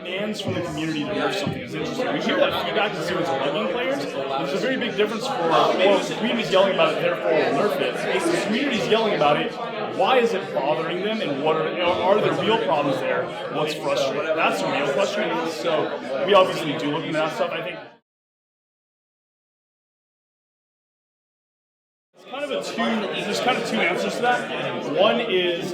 demands from the community to nerf something is interesting. We hear that feedback to students bugging players. There's a very big difference for, well, the community's yelling about it, therefore we'll nerf it. If the community's yelling about it, why is it bothering them, and what are there real problems there? What's frustrating? That's the real question. So we obviously do look into that stuff, I think. There's kind of two answers to that. One is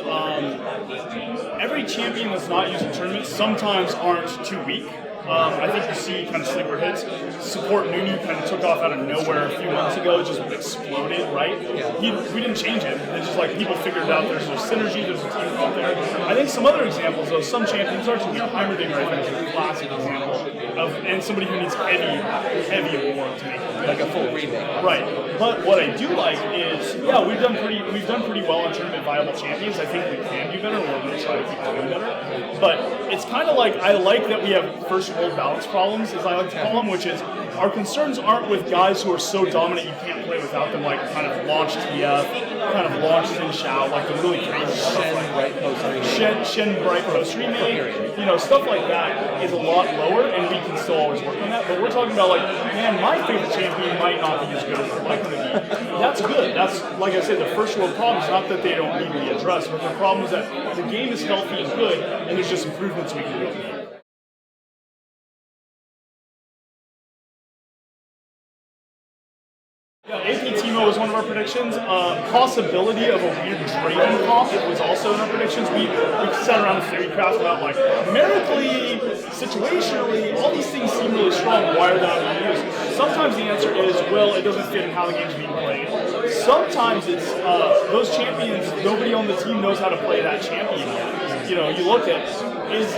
every champion that's not used in tournaments sometimes aren't too weak. I think you see kind of sleeper hits. Support Nunu kind of took off out of nowhere a few months ago, just exploded, right? We didn't change it. It's just like people figured out there's no synergy, there's a team out there. I think some other examples, though, some champions are, Heimerdinger, I think, is a classic example of, and somebody who needs heavy work to make it. Like a full remake. Right. But what I do like is, yeah, we've done pretty well on tournament viable champions. I think we can do better. We're going to try to keep doing better. But it's kind of like, I like that we have first world balance problems, as I like to call them, which is our concerns aren't with guys who are so dominant you can't play without them, like kind of launch TF, kind of launch Xin Shao, like the really crazy stuff like Shen Bright Post remake, stuff like that is a lot lower, and we can still always work on that. But we're talking about like, man, my favorite champion might not be as good as I'd like them to be. That's good. That's, like I said, the first world problem is not that they don't need to be addressed, but the problem is that the game is healthy and good, and there's just improvements we can do. AP Timo was one of our predictions. Possibility of a weird Draven comp was also in our predictions. We sat around the theory craft about, like, numerically, situationally, all these things seem really strong. Why are they not being used? Sometimes the answer is, well, it doesn't fit in how the game's being played. Sometimes it's those champions, nobody on the team knows how to play that champion yet. You look at, is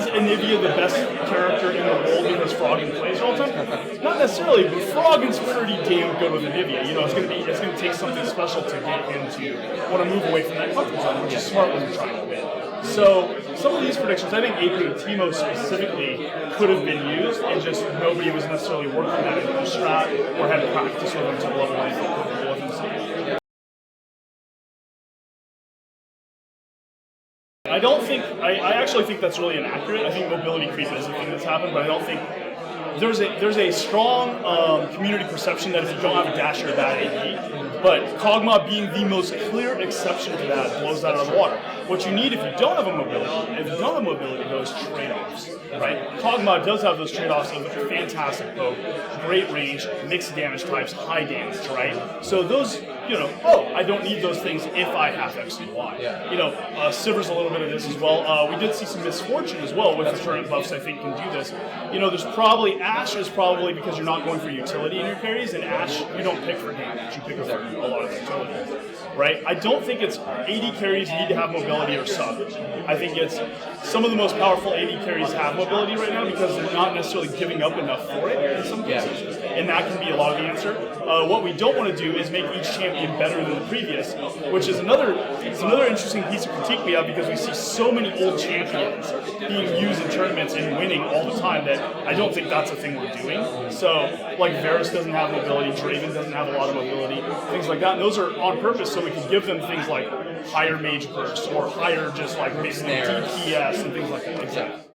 Anivia the best character in the world because Froggen plays all the time? Not necessarily, but Froggen's pretty damn good with Anivia. It's gonna take something special to get him to want to move away from that comfort zone, which is smart when you're trying to win. So some of these predictions, I think AP and Timo specifically could have been used, and just nobody was necessarily working that into the strat or had practice with them to the level they felt comfortable with themselves. I actually think that's really inaccurate. I think mobility creep is a thing that's happened, but I don't think there's a strong community perception that if you don't have a dash, you're a bad AD. But Kog'Maw being the most clear exception to that blows that out of the water. What you need if you don't have a mobility, those trade-offs, right? Kog'Maw does have those trade-offs of a fantastic poke, great range, mixed damage types, high damage, right? So those, I don't need those things if I have X and Y. Sivir's a little bit of this as well. We did see some misfortune as well with the current buffs, I think, can do this. There's probably, Ashe is probably because you're not going for utility in your carries, and Ashe, you don't pick for damage, you pick for a lot of utility, right? I don't think it's AD carries need to have mobility or sub. I think it's some of the most powerful AD carries have mobility right now because they're not necessarily giving up enough for it in some cases, and that can be a lot of the answer. What we don't want to do is make each champion better than the previous, which is another interesting piece of critique we have, because we see so many old champions being used in tournaments and winning all the time that I don't think that's a thing we're doing. So, like, Varus doesn't have mobility, Draven doesn't have a lot of mobility, things like that, and those are on purpose so we can give them things like higher mage burst or higher just like basically DPS and things like that.